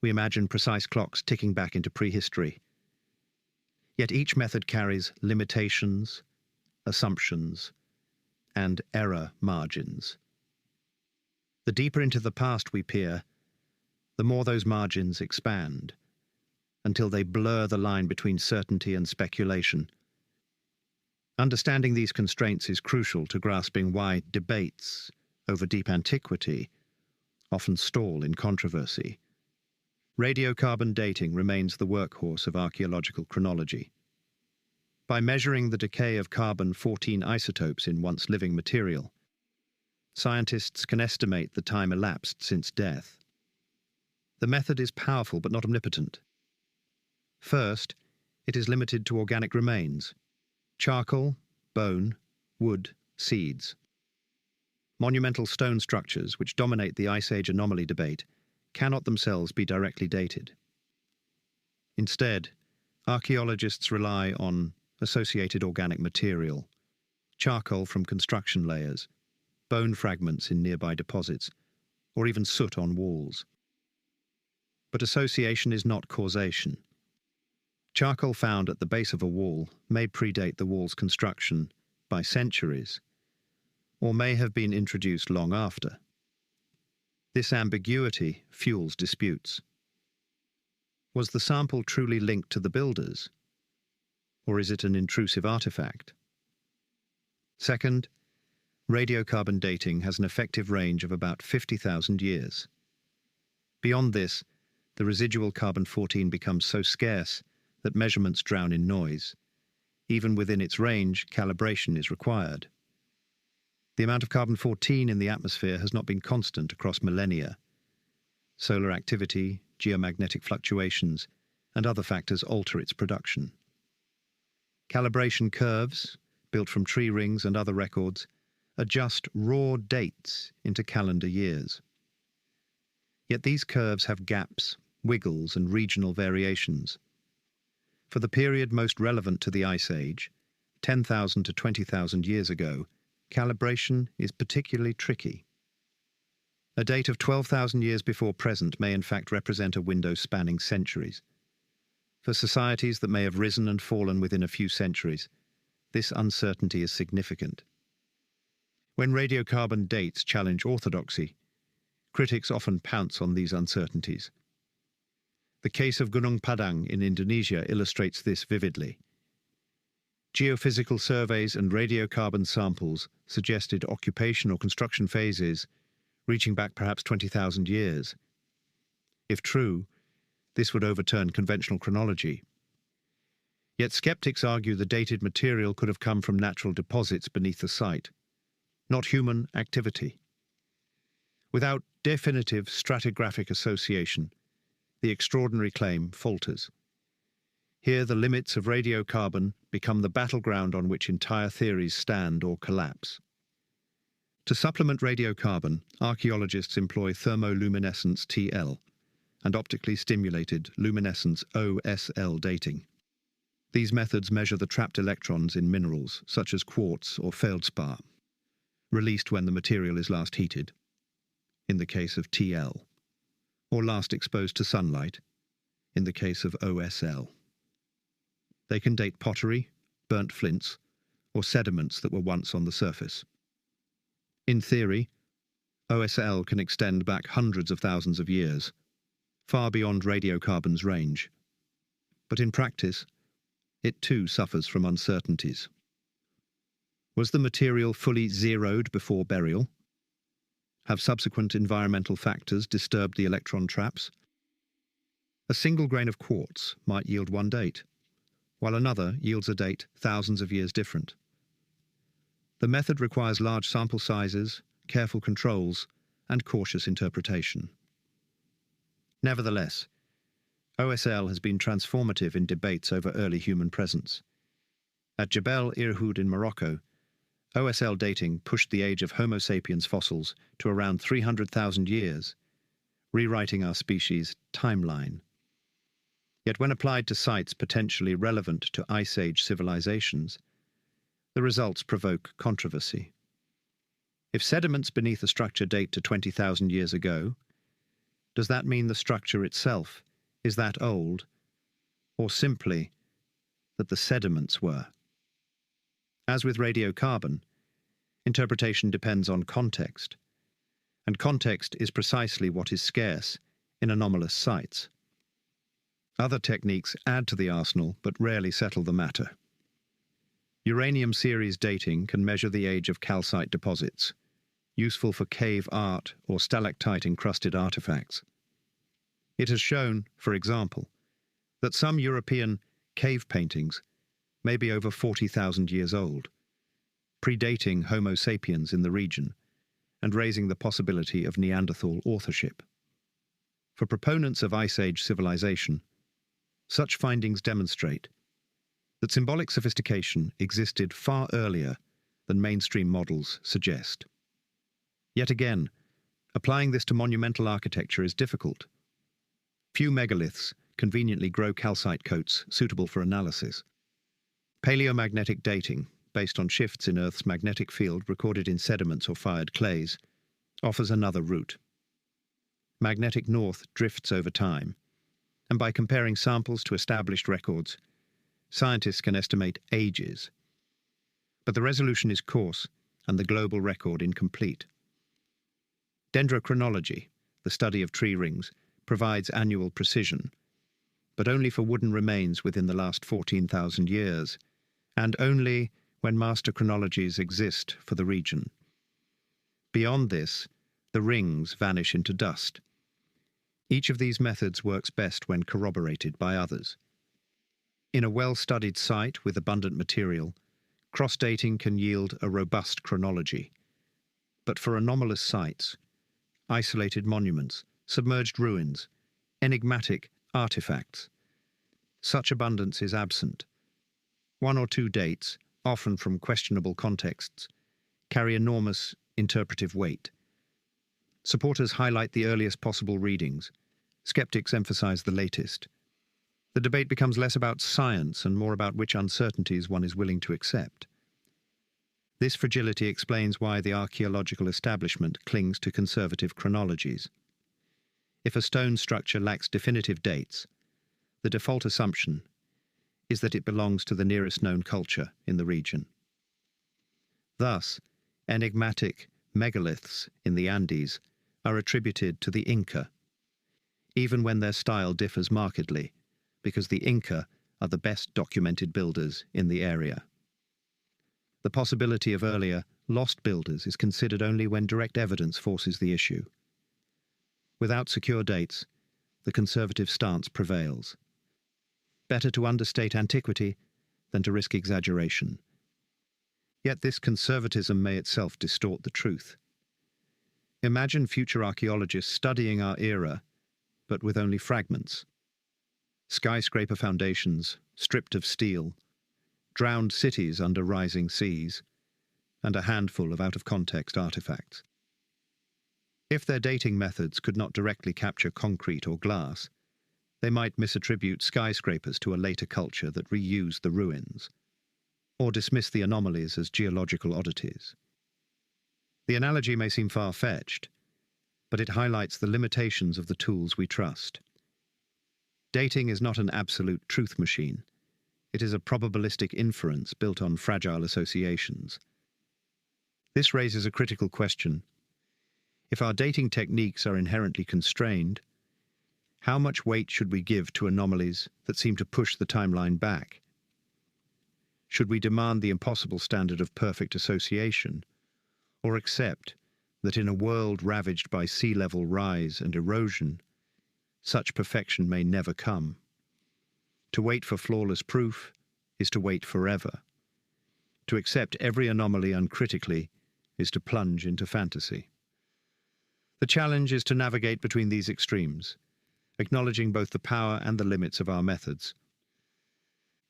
we imagine precise clocks ticking back into prehistory. Yet each method carries limitations, assumptions, and error margins. The deeper into the past we peer, the more those margins expand, until they blur the line between certainty and speculation. Understanding these constraints is crucial to grasping why debates over deep antiquity often stall in controversy. Radiocarbon dating remains the workhorse of archaeological chronology. By measuring the decay of carbon-14 isotopes in once living material, scientists can estimate the time elapsed since death. The method is powerful but not omnipotent. First, it is limited to organic remains: charcoal, bone, wood, seeds. monumental stone structures which dominate the Ice Age anomaly debate cannot themselves be directly dated. Instead, archaeologists rely on associated organic material, charcoal from construction layers, bone fragments in nearby deposits, or even soot on walls. But association is not causation. Charcoal found at the base of a wall may predate the wall's construction by centuries, or may have been introduced long after. This ambiguity fuels disputes. Was the sample truly linked to the builders, or is it an intrusive artifact? Second, radiocarbon dating has an effective range of about 50,000 years. Beyond this, the residual carbon-14 becomes so scarce that measurements drown in noise. Even within its range, calibration is required. The amount of carbon-14 in the atmosphere has not been constant across millennia. Solar activity, geomagnetic fluctuations, and other factors alter its production. Calibration curves, built from tree rings and other records, adjust raw dates into calendar years. Yet these curves have gaps, wiggles, and regional variations. For the period most relevant to the Ice Age, 10,000 to 20,000 years ago, calibration is particularly tricky. A date of 12,000 years before present may in fact represent a window spanning centuries. For societies that may have risen and fallen within a few centuries, this uncertainty is significant. When radiocarbon dates challenge orthodoxy, critics often pounce on these uncertainties. The case of Gunung Padang in Indonesia illustrates this vividly. Geophysical surveys and radiocarbon samples suggested occupation or construction phases reaching back perhaps 20,000 years. If true, this would overturn conventional chronology. Yet skeptics argue the dated material could have come from natural deposits beneath the site, not human activity. Without definitive stratigraphic association, the extraordinary claim falters. Here the limits of radiocarbon become the battleground on which entire theories stand or collapse. To supplement radiocarbon, archaeologists employ thermoluminescence TL and optically stimulated luminescence OSL dating. These methods measure the trapped electrons in minerals, such as quartz or feldspar, released when the material is last heated, in the case of TL, or last exposed to sunlight, in the case of OSL. They can date pottery, burnt flints, or sediments that were once on the surface. In theory, OSL can extend back hundreds of thousands of years, far beyond radiocarbon's range. But in practice, it too suffers from uncertainties. Was the material fully zeroed before burial? Have subsequent environmental factors disturbed the electron traps? A single grain of quartz might yield one date, while another yields a date thousands of years different. The method requires large sample sizes, careful controls, and cautious interpretation. Nevertheless, OSL has been transformative in debates over early human presence. At Jebel Irhoud in Morocco, OSL dating pushed the age of Homo sapiens fossils to around 300,000 years, rewriting our species' timeline. Yet when applied to sites potentially relevant to Ice Age civilizations, the results provoke controversy. If sediments beneath a structure date to 20,000 years ago, does that mean the structure itself is that old, or simply that the sediments were? As with radiocarbon, interpretation depends on context, and context is precisely what is scarce in anomalous sites. Other techniques add to the arsenal but rarely settle the matter. Uranium series dating can measure the age of calcite deposits, useful for cave art or stalactite-encrusted artifacts. It has shown, for example, that some European cave paintings may be over 40,000 years old, predating Homo sapiens in the region and raising the possibility of Neanderthal authorship. For proponents of Ice Age civilization, such findings demonstrate that symbolic sophistication existed far earlier than mainstream models suggest. Yet again, applying this to monumental architecture is difficult. Few megaliths conveniently grow calcite coats suitable for analysis. Paleomagnetic dating, based on shifts in Earth's magnetic field recorded in sediments or fired clays, offers another route. Magnetic north drifts over time, and by comparing samples to established records, scientists can estimate ages. But the resolution is coarse and the global record incomplete. Dendrochronology, the study of tree rings, provides annual precision, but only for wooden remains within the last 14,000 years, and only when master chronologies exist for the region. Beyond this, the rings vanish into dust. Each of these methods works best when corroborated by others. In a well-studied site with abundant material, cross-dating can yield a robust chronology. But for anomalous sites, isolated monuments, submerged ruins, enigmatic artifacts, such abundance is absent. One or two dates, often from questionable contexts, carry enormous interpretive weight. Supporters highlight the earliest possible readings. Skeptics emphasize the latest. The debate becomes less about science and more about which uncertainties one is willing to accept. This fragility explains why the archaeological establishment clings to conservative chronologies. If a stone structure lacks definitive dates, the default assumption is that it belongs to the nearest known culture in the region. Thus, enigmatic megaliths in the Andes are attributed to the Inca, even when their style differs markedly, because the Inca are the best documented builders in the area. The possibility of earlier, lost builders is considered only when direct evidence forces the issue. Without secure dates, the conservative stance prevails. Better to understate antiquity than to risk exaggeration. Yet this conservatism may itself distort the truth. Imagine future archaeologists studying our era, but with only fragments. Skyscraper foundations, stripped of steel, drowned cities under rising seas, and a handful of out-of-context artifacts. If their dating methods could not directly capture concrete or glass, they might misattribute skyscrapers to a later culture that reused the ruins, or dismiss the anomalies as geological oddities. The analogy may seem far-fetched, but it highlights the limitations of the tools we trust. Dating is not an absolute truth machine. It is a probabilistic inference built on fragile associations. This raises a critical question. If our dating techniques are inherently constrained, how much weight should we give to anomalies that seem to push the timeline back? Should we demand the impossible standard of perfect association, or accept that in a world ravaged by sea level rise and erosion, such perfection may never come? To wait for flawless proof is to wait forever. To accept every anomaly uncritically is to plunge into fantasy. The challenge is to navigate between these extremes, acknowledging both the power and the limits of our methods.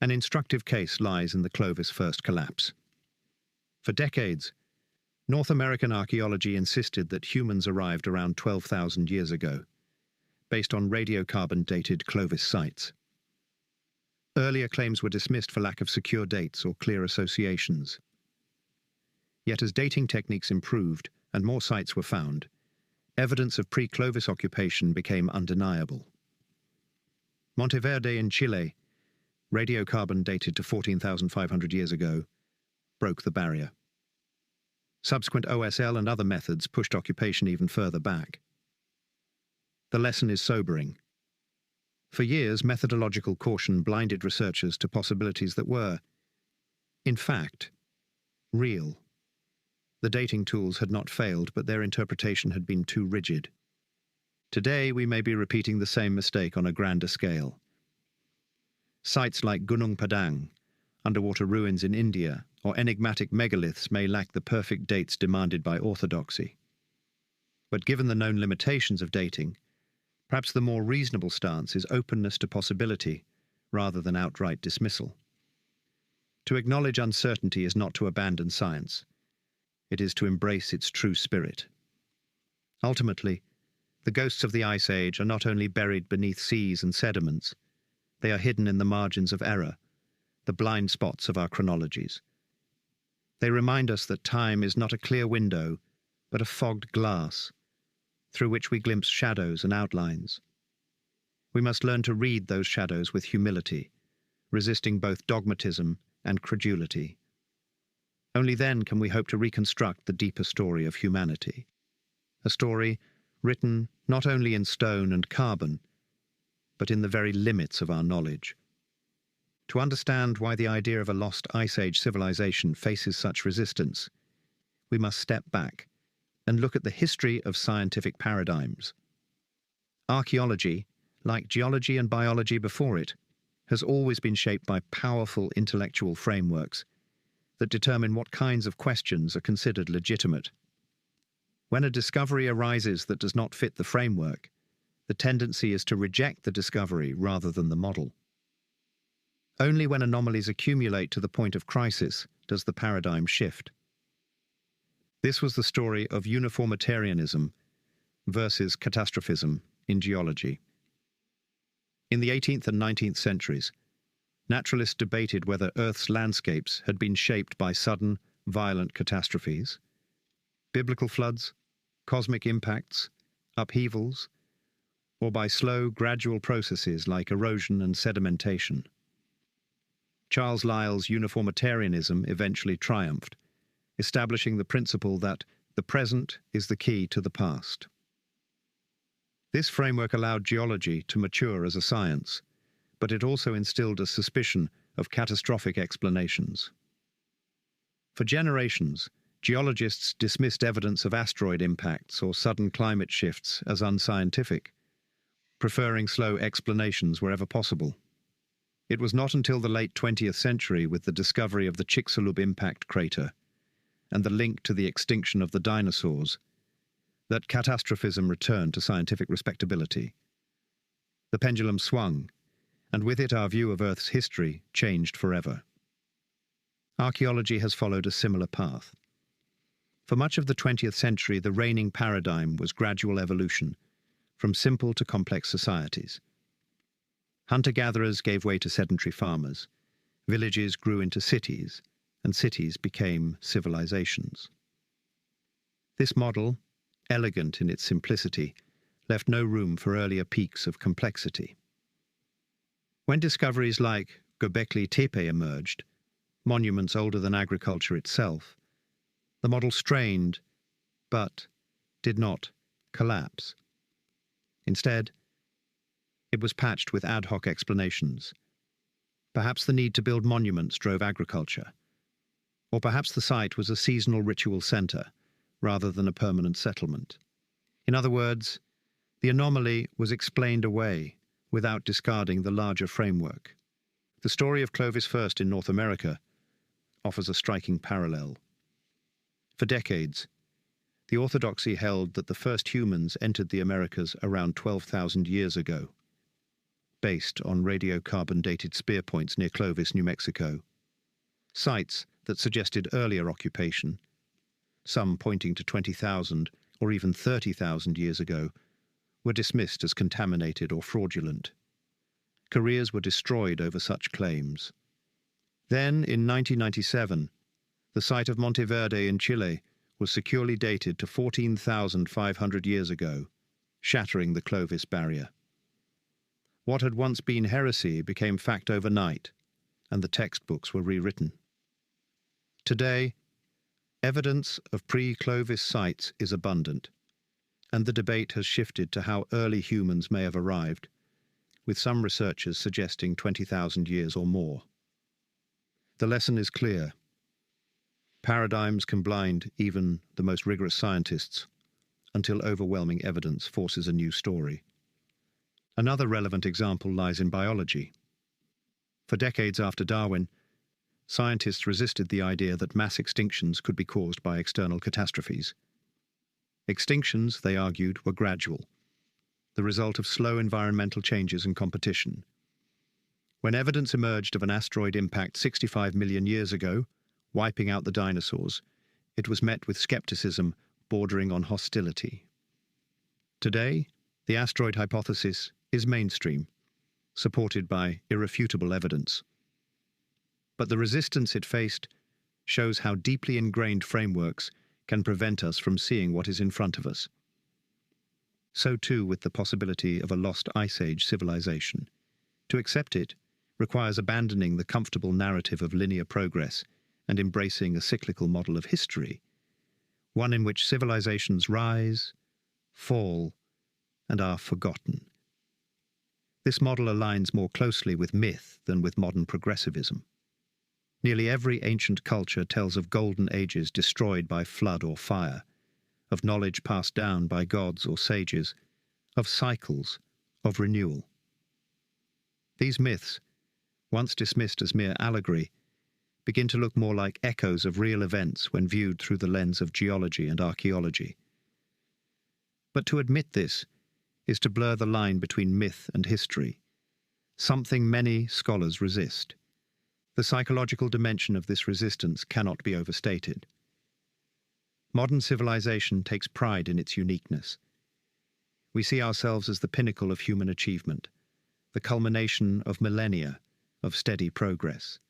An instructive case lies in the Clovis first collapse. For decades, North American archaeology insisted that humans arrived around 12,000 years ago, based on radiocarbon-dated Clovis sites. Earlier claims were dismissed for lack of secure dates or clear associations. Yet as dating techniques improved and more sites were found, evidence of pre-Clovis occupation became undeniable. Monteverde in Chile, radiocarbon dated to 14,500 years ago, broke the barrier. Subsequent OSL and other methods pushed occupation even further back. The lesson is sobering. For years, methodological caution blinded researchers to possibilities that were, in fact, real. The dating tools had not failed, but their interpretation had been too rigid. Today, we may be repeating the same mistake on a grander scale. Sites like Gunung Padang, underwater ruins in India, or enigmatic megaliths may lack the perfect dates demanded by orthodoxy. But given the known limitations of dating, perhaps the more reasonable stance is openness to possibility rather than outright dismissal. To acknowledge uncertainty is not to abandon science. It is to embrace its true spirit. Ultimately, the ghosts of the Ice Age are not only buried beneath seas and sediments, they are hidden in the margins of error, the blind spots of our chronologies. They remind us that time is not a clear window, but a fogged glass, through which we glimpse shadows and outlines. We must learn to read those shadows with humility, resisting both dogmatism and credulity. Only then can we hope to reconstruct the deeper story of humanity, a story written not only in stone and carbon, but in the very limits of our knowledge. To understand why the idea of a lost Ice Age civilization faces such resistance, we must step back and look at the history of scientific paradigms. Archaeology, like geology and biology before it, has always been shaped by powerful intellectual frameworks that determine what kinds of questions are considered legitimate. When a discovery arises that does not fit the framework, the tendency is to reject the discovery rather than the model. Only when anomalies accumulate to the point of crisis does the paradigm shift. This was the story of uniformitarianism versus catastrophism in geology. In the 18th and 19th centuries, naturalists debated whether Earth's landscapes had been shaped by sudden, violent catastrophes, biblical floods, cosmic impacts, upheavals, or by slow, gradual processes like erosion and sedimentation. Charles Lyell's uniformitarianism eventually triumphed, establishing the principle that the present is the key to the past. This framework allowed geology to mature as a science, but it also instilled a suspicion of catastrophic explanations. For generations, geologists dismissed evidence of asteroid impacts or sudden climate shifts as unscientific, preferring slow explanations wherever possible. It was not until the late 20th century, with the discovery of the Chicxulub impact crater and the link to the extinction of the dinosaurs, that catastrophism returned to scientific respectability. The pendulum swung, and with it our view of Earth's history changed forever. Archaeology has followed a similar path. For much of the 20th century, the reigning paradigm was gradual evolution, from simple to complex societies. Hunter-gatherers gave way to sedentary farmers, villages grew into cities, and cities became civilizations. This model, elegant in its simplicity, left no room for earlier peaks of complexity. When discoveries like Göbekli Tepe emerged, monuments older than agriculture itself, the model strained, but did not collapse. Instead, it was patched with ad hoc explanations. Perhaps the need to build monuments drove agriculture, or perhaps the site was a seasonal ritual center rather than a permanent settlement. In other words, the anomaly was explained away without discarding the larger framework. The story of Clovis First in North America offers a striking parallel. For decades, the orthodoxy held that the first humans entered the Americas around 12,000 years ago, based on radiocarbon-dated spear points near Clovis, New Mexico. Sites that suggested earlier occupation, some pointing to 20,000 or even 30,000 years ago, were dismissed as contaminated or fraudulent. Careers were destroyed over such claims. Then, in 1997, the site of Monteverde in Chile was securely dated to 14,500 years ago, shattering the Clovis barrier. What had once been heresy became fact overnight, and the textbooks were rewritten. Today, evidence of pre-Clovis sites is abundant, and the debate has shifted to how early humans may have arrived, with some researchers suggesting 20,000 years or more. The lesson is clear. Paradigms can blind even the most rigorous scientists until overwhelming evidence forces a new story. Another relevant example lies in biology. For decades after Darwin, scientists resisted the idea that mass extinctions could be caused by external catastrophes. Extinctions, they argued, were gradual, the result of slow environmental changes and competition. When evidence emerged of an asteroid impact 65 million years ago, wiping out the dinosaurs, it was met with skepticism bordering on hostility. Today, the asteroid hypothesis is mainstream, supported by irrefutable evidence. But the resistance it faced shows how deeply ingrained frameworks can prevent us from seeing what is in front of us. So too with the possibility of a lost Ice Age civilization. To accept it requires abandoning the comfortable narrative of linear progress and embracing a cyclical model of history, one in which civilizations rise, fall, and are forgotten. This model aligns more closely with myth than with modern progressivism. Nearly every ancient culture tells of golden ages destroyed by flood or fire, of knowledge passed down by gods or sages, of cycles, of renewal. These myths, once dismissed as mere allegory, begin to look more like echoes of real events when viewed through the lens of geology and archaeology. But to admit this is to blur the line between myth and history, something many scholars resist. The psychological dimension of this resistance cannot be overstated. Modern civilization takes pride in its uniqueness. We see ourselves as the pinnacle of human achievement, the culmination of millennia of steady progress.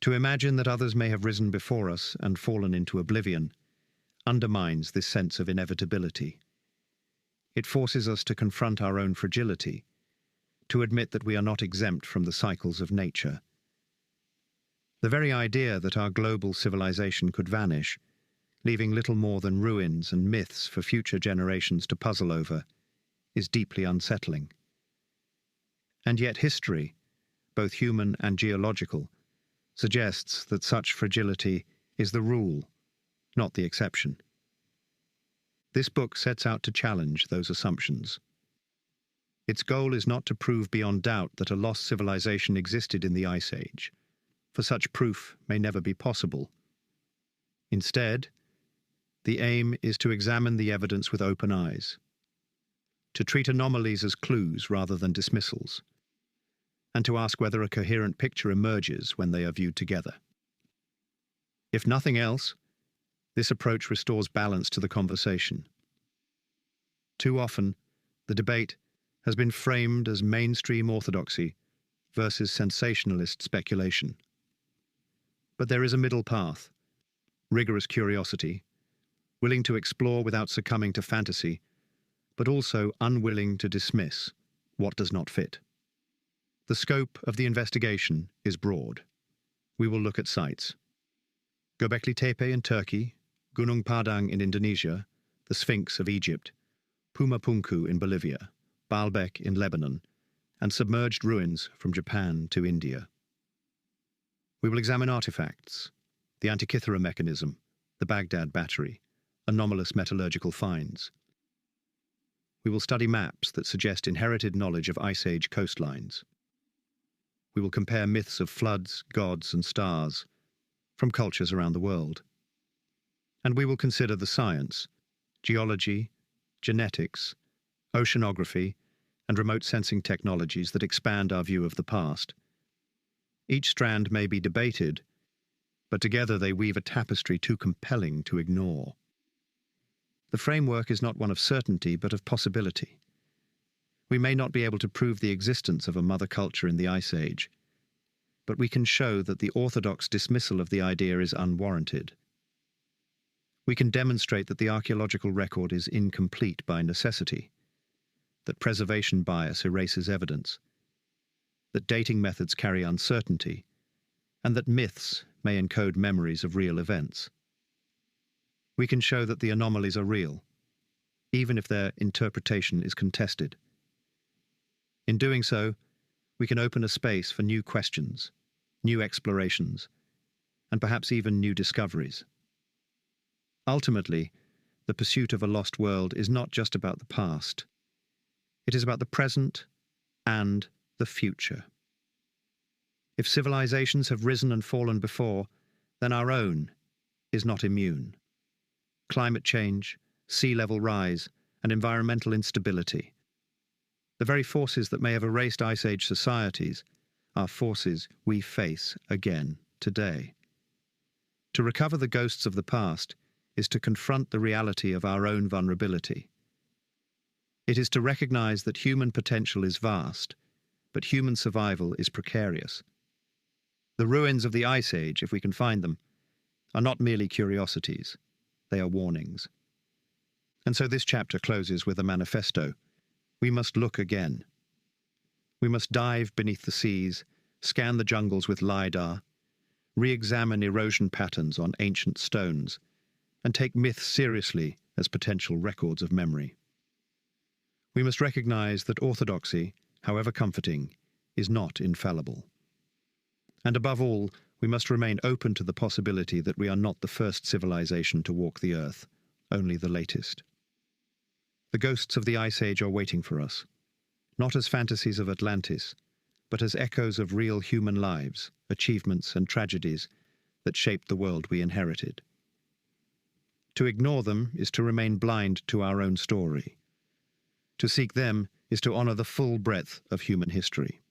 To imagine that others may have risen before us and fallen into oblivion undermines this sense of inevitability. It forces us to confront our own fragility, to admit that we are not exempt from the cycles of nature. The very idea that our global civilization could vanish, leaving little more than ruins and myths for future generations to puzzle over, is deeply unsettling. And yet history, both human and geological, suggests that such fragility is the rule, not the exception. This book sets out to challenge those assumptions. Its goal is not to prove beyond doubt that a lost civilization existed in the Ice Age, for such proof may never be possible. Instead, the aim is to examine the evidence with open eyes, to treat anomalies as clues rather than dismissals, and to ask whether a coherent picture emerges when they are viewed together. If nothing else, this approach restores balance to the conversation. Too often, the debate has been framed as mainstream orthodoxy versus sensationalist speculation. But there is a middle path, rigorous curiosity, willing to explore without succumbing to fantasy, but also unwilling to dismiss what does not fit. The scope of the investigation is broad. We will look at sites: Göbekli Tepe in Turkey, Gunung Padang in Indonesia, the Sphinx of Egypt, Puma Punku in Bolivia, Baalbek in Lebanon, and submerged ruins from Japan to India. We will examine artifacts, the Antikythera mechanism, the Baghdad battery, anomalous metallurgical finds. We will study maps that suggest inherited knowledge of Ice Age coastlines. We will compare myths of floods, gods, and stars from cultures around the world. And we will consider the science, geology, genetics, oceanography, and remote sensing technologies that expand our view of the past. Each strand may be debated, but together they weave a tapestry too compelling to ignore. The framework is not one of certainty, but of possibility. We may not be able to prove the existence of a mother culture in the Ice Age, but we can show that the orthodox dismissal of the idea is unwarranted. We can demonstrate that the archaeological record is incomplete by necessity, that preservation bias erases evidence, that dating methods carry uncertainty, and that myths may encode memories of real events. We can show that the anomalies are real, even if their interpretation is contested. In doing so, we can open a space for new questions, new explorations, and perhaps even new discoveries. Ultimately, the pursuit of a lost world is not just about the past. It is about the present and the future. If civilizations have risen and fallen before, then our own is not immune. Climate change, sea level rise, and environmental instability, the very forces that may have erased Ice Age societies, are forces we face again today. To recover the ghosts of the past is to confront the reality of our own vulnerability. It is to recognize that human potential is vast, but human survival is precarious. The ruins of the Ice Age, if we can find them, are not merely curiosities, they are warnings. And so this chapter closes with a manifesto. We must look again. We must dive beneath the seas, scan the jungles with LiDAR, re-examine erosion patterns on ancient stones, and take myths seriously as potential records of memory. We must recognize that orthodoxy, however comforting, is not infallible. And above all, we must remain open to the possibility that we are not the first civilization to walk the earth, only the latest. The ghosts of the Ice Age are waiting for us, not as fantasies of Atlantis, but as echoes of real human lives, achievements and tragedies that shaped the world we inherited. To ignore them is to remain blind to our own story. To seek them is to honor the full breadth of human history.